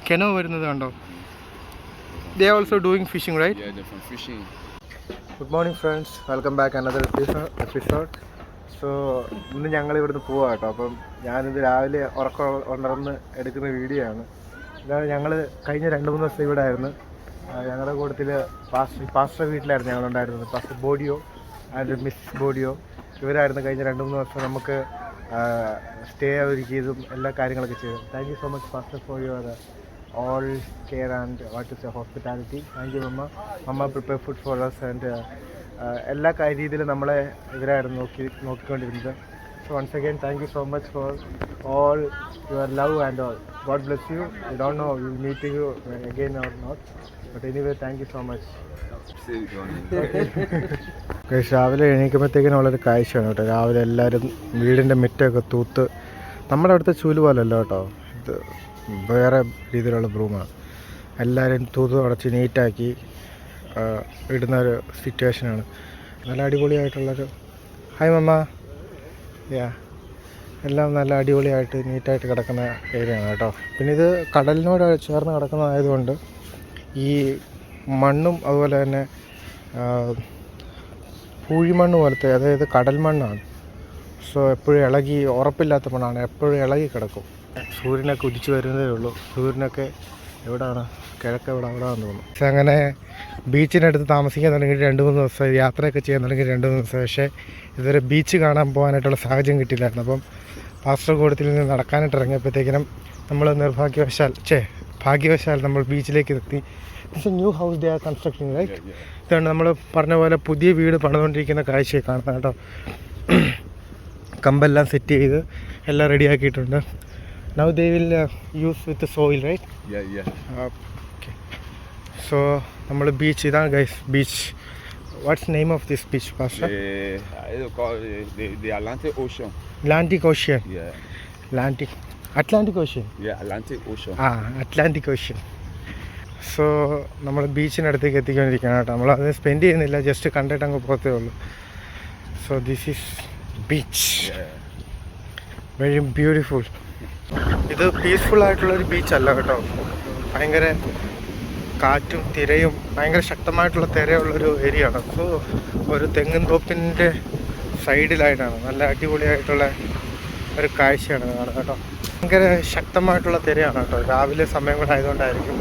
കെനോ വരുന്നത് കണ്ടോ. They are also doing fishing, right? Yeah, they're from fishing. Good morning friends, welcome back another episode. So ഇന്ന് ഞങ്ങൾ ഇവിടുന്ന് പോവാം കേട്ടോ. അപ്പം ഞാനിത് രാവിലെ ഉണർന്ന് എടുക്കുന്ന വീഡിയോ ആണ്. ഇതാണ് ഞങ്ങൾ കഴിഞ്ഞ 2-3 ദിവസം ഇവിടെ ആയിരുന്നു. ഞങ്ങളുടെ കൂട്ടത്തിൽ പാസ്റ്റർ വീട്ടിലായിരുന്നു ഞങ്ങളുണ്ടായിരുന്നത്. പാസ്റ്റർ ബോഡിയോ ആൻഡ് മിസ് ബോഡിയോ ഇവരായിരുന്നു കഴിഞ്ഞ 2-3 ദിവസം നമുക്ക് സ്റ്റേ ഒരുക്കിയതും എല്ലാ കാര്യങ്ങളൊക്കെ ചെയ്തു. Thank you so much pastor for your all care and what is your hospitality. Thank you mama prepare food for us and എല്ലാ രീതിയിലും നമ്മളെ ഇവരായിരുന്നു നോക്കിക്കൊണ്ടിരുന്നത്. So once again thank you so much for all your love and all. God bless you. I don't know we will meet you again or not, but anyway thank you so much. രാവിലെ എണീക്കുമ്പോഴത്തേക്കിനും ഉള്ളൊരു കാഴ്ചയാണ് കേട്ടോ. രാവിലെ എല്ലാവരും വീടിൻ്റെ മുറ്റമൊക്കെ തൂത്ത്, നമ്മുടെ അവിടുത്തെ ചൂല് പോലല്ല കേട്ടോ, ഇത് വേറെ രീതിയിലുള്ള ബ്രൂമാണ്. എല്ലാവരും തൂത്ത് അടച്ച് നീറ്റാക്കി ഇടുന്നൊരു സിറ്റുവേഷനാണ്. നല്ല അടിപൊളിയായിട്ടുള്ളൊരു ഹായ് മമ്മ യാ എല്ലാം നല്ല അടിപൊളിയായിട്ട് നീറ്റായിട്ട് കിടക്കുന്ന ഏരിയയാണ് കേട്ടോ. പിന്നെ ഇത് കടലിനോട് ചേർന്ന് കിടക്കുന്നതായതുകൊണ്ട് ഈ മണ്ണും അതുപോലെ തന്നെ പൂഴിമണ്ണ് പോലത്തെ, അതായത് കടൽ മണ്ണാണ്. സോ എപ്പോഴും ഇളകി ഉറപ്പില്ലാത്ത മണ്ണാണ്, എപ്പോഴും ഇളകി കിടക്കും. സൂര്യനൊക്കെ ഉദിച്ച് വരുന്നതേ ഉള്ളൂ. സൂര്യനൊക്കെ എവിടെയാണ്, കിഴക്ക് അവിടെ തോന്നുന്നു. പക്ഷേ അങ്ങനെ ബീച്ചിനടുത്ത് താമസിക്കാൻ തുടങ്ങി 2-3 ദിവസം, യാത്രയൊക്കെ ചെയ്യാൻ തുടങ്ങി 2-3 ദിവസം. പക്ഷേ ഇതുവരെ ബീച്ച് കാണാൻ പോകാനായിട്ടുള്ള സാഹചര്യം കിട്ടിയില്ലായിരുന്നു. അപ്പം പാസ്റ്റർ കൂടത്തിൽ നിന്ന് നടക്കാനായിട്ട് ഇറങ്ങിയപ്പോഴത്തേക്കിനും നമ്മൾ ഭാഗ്യവശാൽ നമ്മൾ ബീച്ചിലേക്ക് എത്തി. It's a new house they are constructing, right? ഇതാണ് നമ്മൾ പറഞ്ഞ പോലെ പുതിയ വീട് പണിതുകൊണ്ടിരിക്കുന്ന കാഴ്ചയെ കാണുന്നത് കേട്ടോ. കമ്പെല്ലാം സെറ്റ് ചെയ്ത് എല്ലാം റെഡിയാക്കിയിട്ടുണ്ട്. Now they will use with the soil, right? Yeah. Okay. So നമ്മൾ ബീച്ച് ഇതാണ് guys, beach. What's name of this beach, Pastor? It's called the Atlantic Ocean. Atlantic Ocean. Yeah. Atlantic Ocean. Yeah, Atlantic Ocean. Atlantic Ocean. So നമ്മൾ ബീച്ചിനടുത്തേക്ക് എത്തിക്കൊണ്ടിരിക്കുകയാണ് കേട്ടോ. നമ്മളത് spend ചെയ്യുന്നില്ല, just കണ്ടിട്ട് അങ്ങ് പോകത്തേ ഉള്ളൂ. So this is beach, very beautiful. ഇത് peaceful ആയിട്ടുള്ളൊരു ബീച്ചല്ല കേട്ടോ. ഭയങ്കര കാറ്റും തിരയും, ഭയങ്കര ശക്തമായിട്ടുള്ള തിരയുള്ളൊരു ഏരിയ ആണ്. സോ ഒരു തെങ്ങിൻ തോപ്പിൻ്റെ സൈഡിലായിട്ടാണ്, നല്ല അടിപൊളിയായിട്ടുള്ള ഒരു കാഴ്ചയാണ് കാണുന്നത് കേട്ടോ. ഭയങ്കര ശക്തമായിട്ടുള്ള തിരയാണ് കേട്ടോ. രാവിലെ സമയം കൂടെ ആയതുകൊണ്ടായിരിക്കും.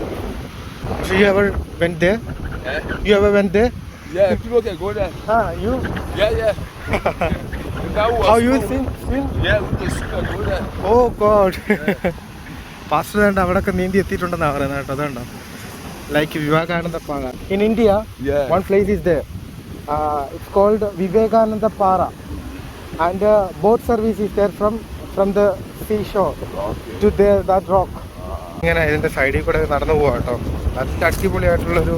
So you ever went there? You ever went there? Yeah, people can go there. You? Yeah. How you swim? Yeah, we can swim and go there. Oh God. Pastor വേണ്ട അവിടെയൊക്കെ നീന്തി എത്തിയിട്ടുണ്ടെന്നാണ് പറയുന്നത് കേട്ടോ. അതുകൊണ്ടോ ലൈക്ക് വിവേകാനന്ദ പാറ in India. One place is there. It's called Vivekananda Para, and boat service is there from the seashore to there that rock. ഇങ്ങനെ ഇതിൻ്റെ സൈഡിൽ കൂടെ നടന്നു പോകാം കേട്ടോ. നല്ല അടിപൊളിയായിട്ടുള്ളൊരു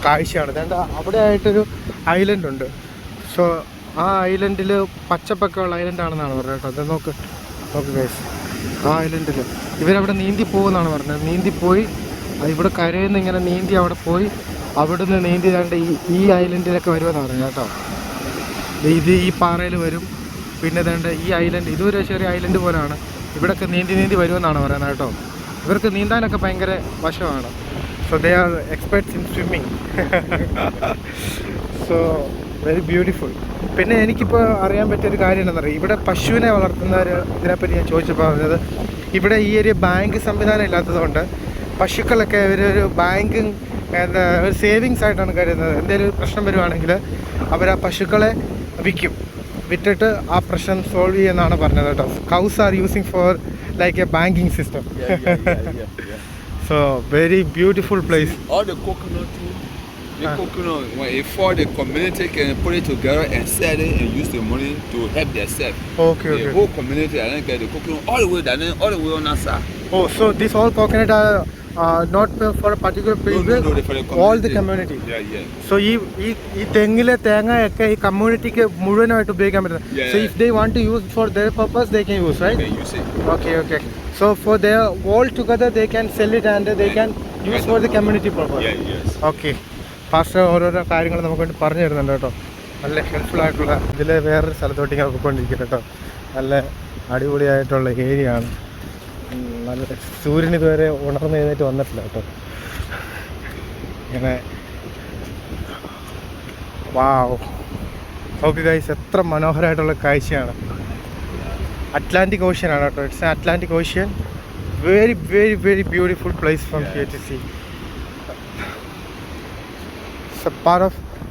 കാഴ്ചയാണ്. അതുകൊണ്ട് അവിടെ ആയിട്ടൊരു ഐലൻഡ് ഉണ്ട്. സോ ആ ഐലൻഡിൽ പച്ചപ്പൊക്കെ ഉള്ള ഐലൻഡാണെന്നാണ് പറഞ്ഞത് കേട്ടോ. അത് നോക്ക് ഗൈസ്, ആ ഐലൻഡിൽ ഇവരവിടെ നീന്തി പോകുമെന്നാണ് പറഞ്ഞത്. നീന്തിപ്പോയി ഇവിടെ കരയിൽ നിന്ന് ഇങ്ങനെ നീന്തി അവിടെ പോയി അവിടുന്ന് നീന്തി കണ്ട് ഈ ഐലൻഡിലൊക്കെ വരുമെന്ന് പറഞ്ഞു കേട്ടോ. ഇത് ഈ പാറയിൽ വരും. പിന്നെ ഇതേണ്ട ഈ ഐലൻഡ്, ഇതൊരു ചെറിയ ഐലൻഡ് പോലെയാണ്. ഇവിടെയൊക്കെ നീന്തി വരുമെന്നാണ് പറയുന്നത് കേട്ടോ. ഇവർക്ക് നീന്താനൊക്കെ ഭയങ്കര വശമാണ്. So they are experts in swimming. So very beautiful. പിന്നെ എനിക്കിപ്പോൾ അറിയാൻ പറ്റിയൊരു കാര്യം എന്താണെന്ന് അറിയാം, ഇവിടെ പശുവിനെ വളർത്തുന്നവർ ഇതിനെപ്പറ്റി ഞാൻ ചോദിച്ചപ്പോൾ പറഞ്ഞത്, ഇവിടെ ഈ ഒരു ബാങ്ക് സംവിധാനം ഇല്ലാത്തതുകൊണ്ട് പശുക്കളൊക്കെ ഒരു ബാങ്കിങ് ഒരു സേവിങ്സ് ആയിട്ടാണ് കരുതുന്നത്. എന്തെങ്കിലും പ്രശ്നം വരുവാണെങ്കിൽ അവർ ആ പശുക്കളെ വിറ്റിട്ട് ആ പ്രശ്നം സോൾവ് ചെയ്യുമെന്നാണ് പറഞ്ഞത് കേട്ടോ. Cows are using for like A banking system. So very beautiful place. All the coconut too. The coconut, when it fall, the community can put it together and sell it and use the money to help themselves. Okay. The whole community, I think, get the coconut all the way down, all the way on that side. Oh, so this all coconut are not for a particular place? No, for the community. All the community. Yeah. So ഈ തെങ്ങിലെ തേങ്ങയൊക്കെ ഈ കമ്മ്യൂണിറ്റിക്ക് മുഴുവനായിട്ട് ഉപയോഗിക്കാൻ പറ്റുന്നത്. So if they want to use for their purpose, they can use, right? They can use it. Okay. So for their all together, they can sell it and they can use for the community purpose. Yes. Okay. Pastor ഓരോരോ കാര്യങ്ങൾ നമുക്ക് വേണ്ടി പറഞ്ഞു തരുന്നുണ്ട് കേട്ടോ. നല്ല helpful ആയിട്ടുള്ള, ഇതിൽ വേറൊരു സ്ഥലത്തോട്ട് ഇങ്ങനെ പോയിക്കൊണ്ടിരിക്കും കേട്ടോ. നല്ല അടിപൊളിയായിട്ടുള്ള ഏരിയ ആണ്. നല്ല സൂര്യൻ ഇതുവരെ ഉണർന്ന് എഴുന്നേറ്റ് വന്നിട്ടില്ല കേട്ടോ. ഇങ്ങനെ വാവ്, ഓക്കെ ഗൈസ്, എത്ര മനോഹരമായിട്ടുള്ള കാഴ്ചയാണ്. അറ്റ്ലാന്റിക് ഓഷ്യൻ ആണ് കേട്ടോ. It's Atlantic ocean. Very very very beautiful place from here to see.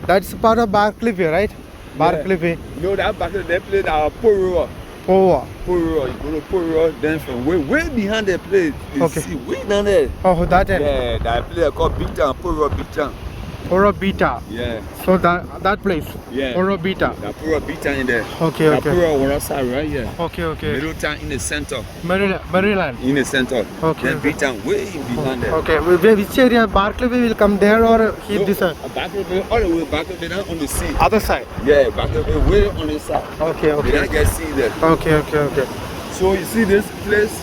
That's part of Barclay, right? Barclay. No, that Barclay, they play Poro. Poa. Poro, you go to Poro, then from way behind the place, you Okay. see way down there. Oh, that end. Yeah, that place called Big Town, Poro Big Town. Poro Beta. Yeah, So that place. Yeah. Poro Beta. that Poro Big Town in there. Okay, That okay. Poro on one side right here. Okay. Middle town in the center. Maryland. In the center. Okay, Then okay. Big Town way behind there. Okay. Which area? Barclay will come there or he this side? Barclay, all the way Barclay down on the sea. Other side. Yeah, Barclay way on the side. Okay. We don't get sea there. Okay. So you see this place?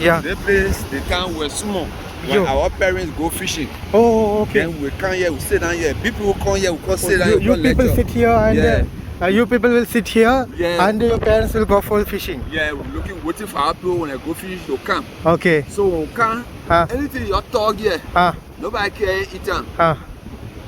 Yeah. This place, the town where small. When Yo. our parents go fishing, Oh, okay. then we come here, we sit down here. People will come here, we come sit down You here, we people lecture. sit here and you people will sit here Yeah. and your parents will go for fishing. Yeah, we're looking, waiting for our people when I go fishing to come. Okay. So when we come, Ah. anything your dog here, Ah. nobody care eat them. Ah.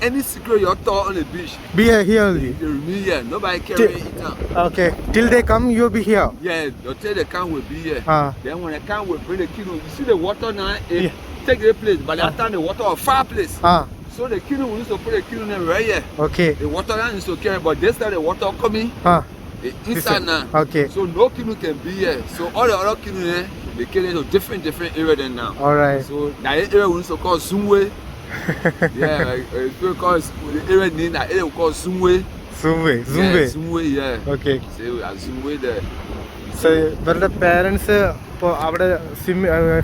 Any secret your dog on the beach, Be here only. they remain here. Nobody care Ti- eat them. Okay. Till they come, you'll be here. Yeah, they tell the can will be here. Ah. Then when the can will bring the kilo, you see the water now, it Yeah. take the place, but that time the water was far place. Ah. So the kilo, we used to put the kilo in right here. Okay. The water line is okay, but this time the water coming, Ah. the This inside one. now. Okay. So no canoe can be here. So all the other canoe here, they carry to different area than now. All right. So that area we used to call Zoomway. Yeah, because the area name that area we call Zoomway. Zoomway. Yeah, Zoomway, yeah. Okay. So we are Zoomway there. So ഇവരുടെ parents ഇപ്പോൾ അവിടെ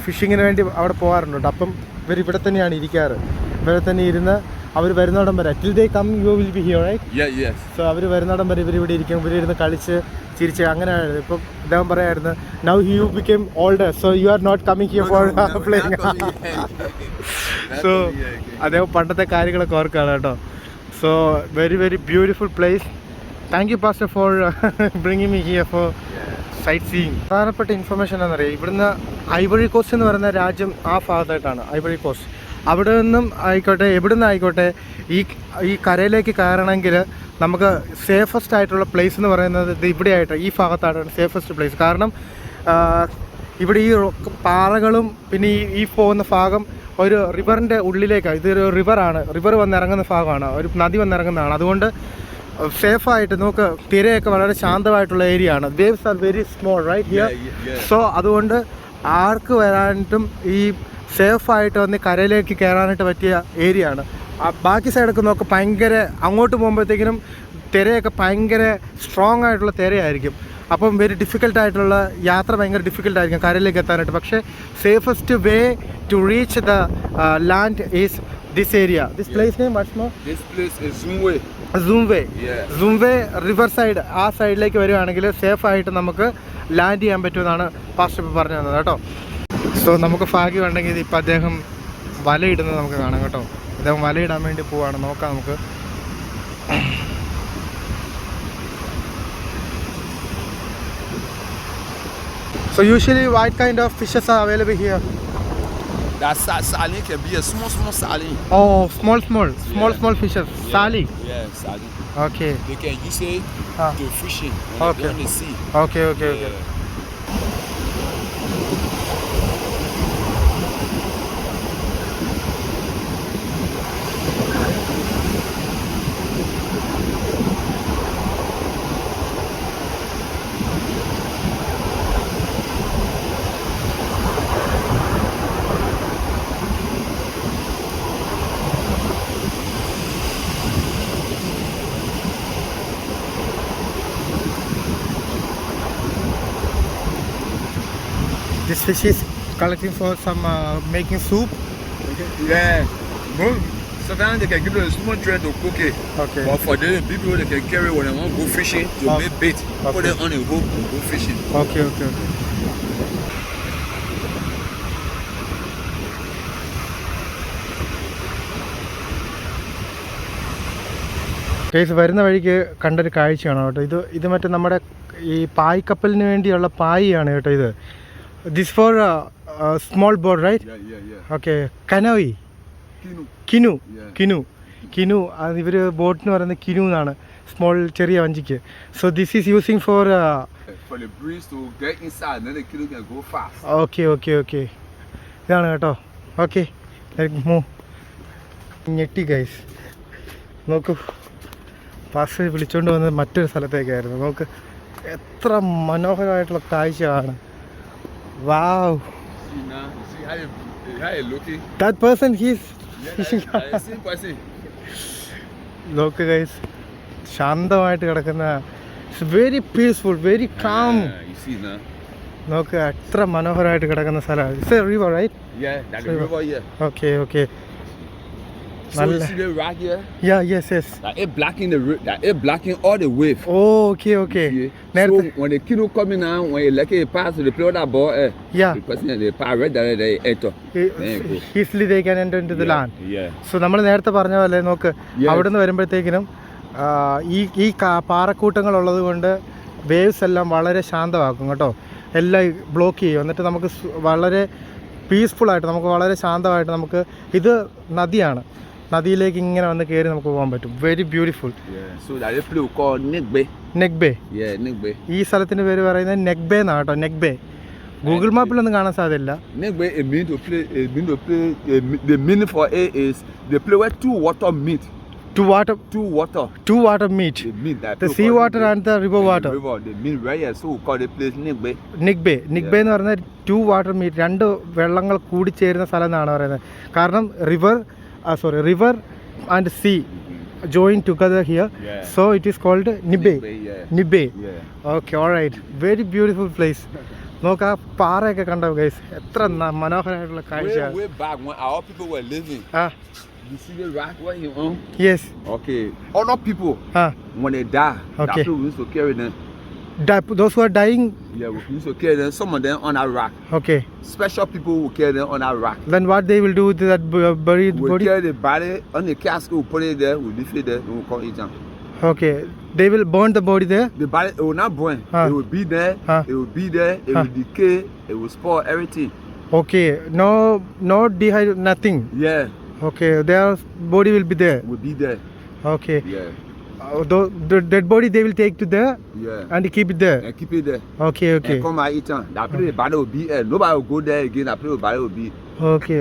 ഫിഷിങ്ങിന് വേണ്ടി അവിടെ പോകാറുണ്ട്. അപ്പം ഇവർ ഇവിടെ തന്നെയാണ് ഇരിക്കാറ്. ഇവിടെ തന്നെ ഇരുന്ന് അവർ വരുന്നോടം വരെ till they come you will be here, right? Yeah, yes. So അവർ വരുന്നോടം വരെ ഇവർ ഇവിടെ ഇരിക്കും. ഇവർ ഇരുന്ന് കളിച്ച് ചിരിച്ച് അങ്ങനെയായിരുന്നു. ഇപ്പം ഇദ്ദേഹം പറയായിരുന്നു now you became older so you are not coming here for playing. So അദ്ദേഹം പണ്ടത്തെ കാര്യങ്ങളൊക്കെ ഓർക്കാണ് കേട്ടോ. So very very beautiful place. Thank you pastor for bringing me here for sightseeing. പ്രധാനപ്പെട്ട ഇൻഫർമേഷൻ എന്താണെന്നറിയാം, ഇവിടുന്ന് ഐവറി കോസ്റ്റ് എന്ന് പറയുന്ന രാജ്യം ആ ഭാഗത്തായിട്ടാണ് ഐവറി കോസ്റ്റ്. അവിടെ നിന്നും ആയിക്കോട്ടെ എവിടെ നിന്നായിക്കോട്ടെ ഈ കരയിലേക്ക് കയറണമെങ്കിൽ നമുക്ക് സേഫസ്റ്റ് ആയിട്ടുള്ള പ്ലേസ് എന്ന് പറയുന്നത് ഇത് ഇവിടെയായിട്ട് ഈ ഭാഗത്താണ് സേഫസ്റ്റ് പ്ലേസ്. കാരണം ഇവിടെ ഈ പാറകളും പിന്നെ ഈ പോകുന്ന ഭാഗം ഒരു റിവറിൻ്റെ ഉള്ളിലേക്കാണ്. ഇതൊരു റിവറാണ്, റിവർ വന്നിറങ്ങുന്ന ഭാഗമാണ്, ഒരു നദി വന്നിറങ്ങുന്നതാണ്. അതുകൊണ്ട് സേഫായിട്ട് നമുക്ക് തിരയൊക്കെ വളരെ ശാന്തമായിട്ടുള്ള ഏരിയ ആണ്. Waves are very small right here. So അതുകൊണ്ട് ആർക്ക് വരാനായിട്ടും ഈ സേഫായിട്ട് വന്ന് കരയിലേക്ക് കയറാനായിട്ട് പറ്റിയ ഏരിയ ആണ്. ബാക്കി സൈഡൊക്കെ നോക്ക് ഭയങ്കര അങ്ങോട്ട് പോകുമ്പോഴത്തേക്കിനും തിരയൊക്കെ ഭയങ്കര സ്ട്രോങ് ആയിട്ടുള്ള തിരയായിരിക്കും. അപ്പം വെരി ഡിഫിക്കൽട്ടായിട്ടുള്ള യാത്ര ഭയങ്കര ഡിഫിക്കൽട്ടായിരിക്കും കരയിലേക്ക് എത്താനായിട്ട്. പക്ഷേ safest way to reach the land is this area. This place name what's more? This place is Zoomway. Zoomway. Yeah. Zoomway river side ആ സൈഡിലേക്ക് വരികയാണെങ്കിൽ സേഫ് ആയിട്ട് നമുക്ക് ലാൻഡ് ചെയ്യാൻ പറ്റുമെന്നാണ് പാസ്റ്റർ ഇപ്പോൾ പറഞ്ഞു തന്നത് കേട്ടോ. സോ നമുക്ക് ഭാഗ്യം ഉണ്ടെങ്കിൽ ഇപ്പം അദ്ദേഹം വലയിടുന്നത് നമുക്ക് കാണാം കേട്ടോ. അദ്ദേഹം വലയിടാൻ വേണ്ടി പോവാണ്. നോക്കാം നമുക്ക്. So usually what kind of fishes are available here? That saline can be a small saline. Oh, small fishes. Yeah. Sali. Yeah, saline. Okay. They can use it to fishing when Okay. they're on the sea. Okay. Yeah. This fish is collecting for some making soup. Yeah. Sometimes they can give them a small tray to cook it. Okay. But for the people they can carry when they want to go fishing to Okay. make bait. Put Okay. it on a hook to go fishing. Okay. Case വരുന്ന വഴിക്ക് കണ്ടൊരു കാഴ്ചയാണ് കേട്ടോ. ഇത് മറ്റേ നമ്മുടെ ഈ പായ്ക്കപ്പലിന് വേണ്ടിയുള്ള പായിയാണ് കേട്ടോ. ഇത് This for small boat, right? Yeah. Okay. Canoe. Kinu. Keanu Yeah. Keanu ഇവർ ബോട്ടിന് പറയുന്നത് കിനു എന്നാണ്, സ്മോൾ ചെറിയ വഞ്ചിക്ക്. So this is using for For the breeze to get inside, then the kinu can go fast. Okay ഇതാണ് കേട്ടോ. Okay ഞെട്ടി guys. നോക്കൂ, pass വിളിച്ചുകൊണ്ട് വന്നത് മറ്റൊരു സ്ഥലത്തേക്കായിരുന്നു. നോക്ക് എത്ര മനോഹരമായിട്ടുള്ള കാഴ്ചയാണ്. Wow, See now, you see how you looking? That person he's fishing. See, person. നോക്ക് ഗൈസ്, ശാന്തമായിട്ട് കിടക്കുന്ന, it's very peaceful, very calm. You see now? നോക്ക് എത്ര മനോഹരമായിട്ട് കിടക്കുന്ന സ്ഥലമാണ്. It's a river, right? Yeah, that's the river here. Okay So you see the rock here? Yes. That it blocking that it blocking all the wave. Okay Yeah. So നേരത്തെ when the kinu coming now, when you like it pass to the play with that ball, Yeah. the person they pass right there, they enter. There you go. Easily they can enter into the land. Yeah. So നമ്മൾ നേരത്തെ പറഞ്ഞ പോലെ നോക്ക്, Yes. അവിടെ നിന്ന് വരുമ്പോഴത്തേക്കിനും ഈ പാറക്കൂട്ടങ്ങളുള്ളത് കൊണ്ട് waves എല്ലാം വളരെ ശാന്തമാക്കും കേട്ടോ. എല്ലാം ബ്ലോക്ക് ചെയ്യും. എന്നിട്ട് നമുക്ക് വളരെ പീസ്ഫുള്ളായിട്ട്, നമുക്ക് വളരെ ശാന്തമായിട്ട്, നമുക്ക് ഇത് നദിയാണ്, നദിയിലേക്ക് ഇങ്ങനെ വന്ന് കയറി നമുക്ക് പോകാൻ പറ്റും. Very beautiful. Yeah. So that they play called Negbe. നെഗ്ബേ. Yeah, Negbe. ഈ സ്ഥലത്തിൻ്റെ പേര് പറയുന്നത് നെഗ്ബേ എന്നാണ് കേട്ടോ. നെഗ്ബേ ഗൂഗിൾ മാപ്പിലൊന്നും കാണാൻ സാധ്യതയില്ല. Negbe it mean to play. It mean to play. The meaning for it is the play where two water meet. Two water meet. They meet that. The sea water and the river water. River. They meet right here. So we call the place Negbe. നിഗ്ബേ എന്ന് പറഞ്ഞാൽ to water meet, രണ്ട് വെള്ളങ്ങൾ കൂടിച്ചേരുന്ന സ്ഥലം എന്നാണ് പറയുന്നത്. കാരണം river and sea join together here. Yeah. So it is called നിബേ. Yeah. നിബേ. Yeah. Okay, all right. Very beautiful place. നോക്ക്, ആ പാറയൊക്കെ കണ്ടോ ഗൈസ്, എത്ര മനോഹരമായിട്ടുള്ള കാഴ്ച. Way back when our people were living, you see the rock where you on? Yes. Okay. Other people, when they die, Okay. that people used to carry them. Those who are dying. Yeah, we used to carry them. Some of them on that rock. Okay. Special people will carry them on that rock. Then what they will do with that buried We body? carry the body on the casket. We put it there. We leave it there. We come eat them. Okay. They will burn the body there. The body it will not burn. It will be there. It will be there. It will decay. It will spoil everything. Okay. No dehydrate, nothing. Yeah. Okay. Their body will be there. Will be there. Okay. Yeah. The dead body they will take to there Yeah. and keep it there. And keep it there. Okay. And come and eat them. That place the body will be there. Nobody will go there again. That place the body will be. Okay.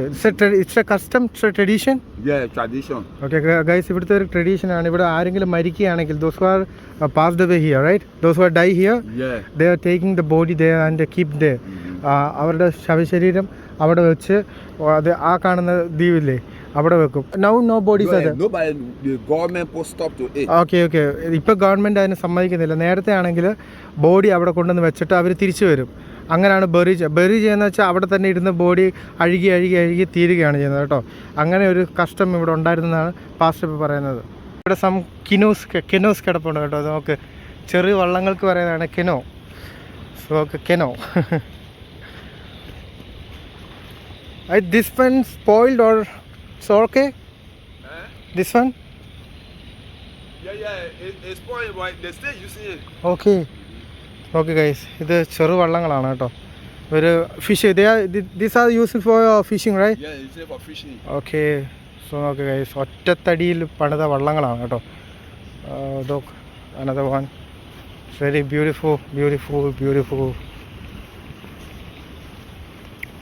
It's a custom, it's a tradition. Yeah, tradition. Okay, guys, ഇവിടുത്തെ ഒരു tradition ആണ്. ഇവിടെ ആരെങ്കിലും മരിക്കുകയാണെങ്കിൽ, those who are passed away here, right? Those who are die here, Yeah. they are taking the body there and they keep there. അവരുടെ ശവശരീരം അവിടെ വെച്ച് അത് ആ കാണുന്ന ദ്വീപില്ലേ അവിടെ വെക്കും. No bodies are there. Nobody, the government put stop to it. Okay. ഇപ്പോൾ government അതിന് സമ്മതിക്കുന്നില്ല. നേരത്തെ ആണെങ്കിൽ ബോഡി അവിടെ കൊണ്ടുവന്ന് വെച്ചിട്ട് അവർ തിരിച്ചു വരും. അങ്ങനെയാണ് ബറി ചെയ്യുന്നത് വെച്ചാൽ അവിടെ തന്നെ ഇരുന്ന് ബോഡി അഴുകി തീരുകയാണ് ചെയ്യുന്നത് കേട്ടോ. അങ്ങനെ ഒരു കഷ്ടം ഇവിടെ ഉണ്ടായിരുന്നെന്നാണ് പാസ്റ്റർ ഇപ്പോൾ പറയുന്നത്. ഇവിടെ കെനോസ് കിടപ്പുണ്ട് കേട്ടോ. നമുക്ക് ചെറിയ വള്ളങ്ങൾക്ക് പറയുന്നതാണ് canoe. So okay, canoe. This one spoiled or it's okay? This one? Yeah, it's spoiled, but they still using it. Okay guys, ഇത് ചെറു വള്ളങ്ങളാണ് കേട്ടോ. ഒരു fish, these are used for fishing, right? Yeah, it's for fishing. Okay. So okay guys, ഒറ്റത്തടിയിൽ പണിത വള്ളങ്ങളാണ് കേട്ടോ. another one. Very beautiful.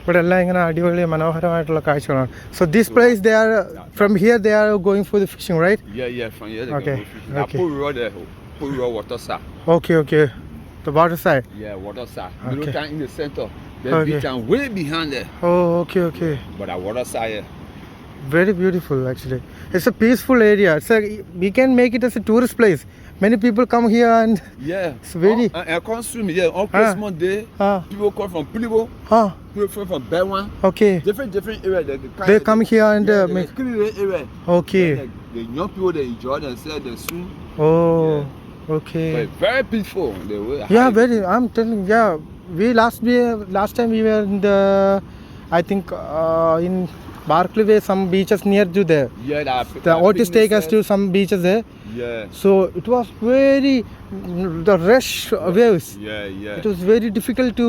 ഇവിടെ എല്ലാം ഇങ്ങനെ അടിപൊളി മനോഹരമായിട്ടുള്ള കാഴ്ചകളാണ്. So this place they are from here they are going for the fishing, right? Yeah, from here they Okay, go fishing. That okay. Pull raw water side. Okay. The water side. Yeah, water side. Okay. Middle tank in the center. The Okay. beach and way behind there. Oh, okay. But that water side here. Very beautiful actually. It's a peaceful area. We can make it as a tourist place. Many people come here and Yeah. it's very. And come swim here on Christmas Day. People come from Pulibo. People come from Berwan. Okay. Different areas. They come here and make. area. Okay. The young people they enjoy themselves. They swim. Oh. Okay. But very peaceful. They were. Yeah, very. I'm telling. Yeah, last time we were in the, I think in Barclay Way, some beaches near to there. Yeah, The Otis take us to some beaches there. Yeah. So it was very the rush waves. Yeah. It was very difficult to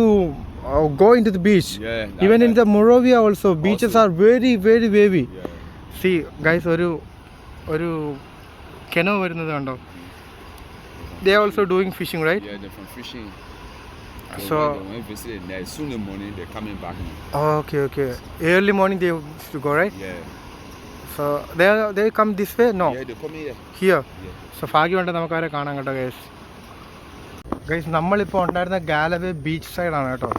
go into the beach. Yeah. Even in the Moravia also, beaches Also. are very very wavy. Yeah. See guys, ഒരു കെനോ വരുന്നത് കണ്ടോ? They are also doing fishing, right? Yeah, they're from fishing. So when visit there, soon in the morning they're coming back. okay. Early morning they used to go, right? Yeah. So they come this way? No. Yeah, they come here. Here. Yeah. So ഭാഗ്യമുണ്ട് നമുക്ക് അവരെ കാണാൻ കേട്ടോ guys. Guys നമ്മളിപ്പോൾ ഉണ്ടായിരുന്ന ഗാലവേ beach സൈഡാണ് കേട്ടോ.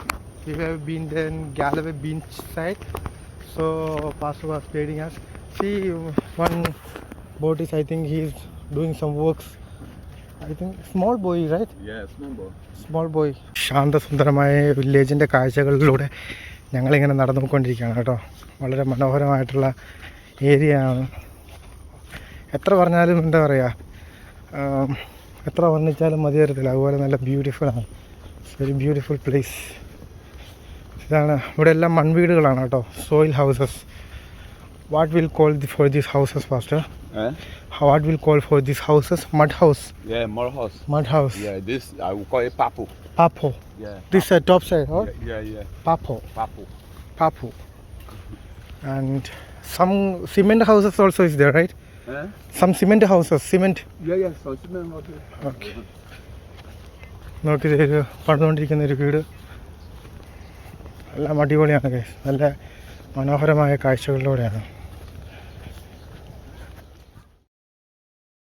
We have been there in Galloway beach side. So Pastor was guiding us. See one boat is, I think he is doing some works. I think small boy, right? Yeah, small boy. Small boy. ശാന്തസുന്ദരമായ വില്ലേജിൻ്റെ കാഴ്ചകളിലൂടെ ഞങ്ങളിങ്ങനെ നടന്നുകൊണ്ടിരിക്കുകയാണ് കേട്ടോ. വളരെ മനോഹരമായിട്ടുള്ള area ആണ്. എത്ര പറഞ്ഞാലും എന്താ പറയുക, എത്ര വർണ്ണിച്ചാലും മതി വരത്തില്ല. അതുപോലെ നല്ല ബ്യൂട്ടിഫുള്ളാണ്. Its very beautiful place. ഇതാണ്, ഇവിടെ എല്ലാം മൺവീടുകളാണ് കേട്ടോ. Soil houses. What will call for these houses pastor? What will call for these houses? Mud house. Yeah, mud house. Mud house. Yeah, this I will call it papo. Papo. Yeah. This is top side, huh? Yeah. Papo. Papo. And some cement houses also is there, right? Some cement houses. Cement. Yeah. So cement house. Okay. നോക്കി പണിതുകൊണ്ടിരിക്കുന്ന ഒരു വീട്. എല്ലാം അടിപൊളിയാണ് guys. നല്ല മനോഹരമായ കാഴ്ചകളിലൂടെയാണ്.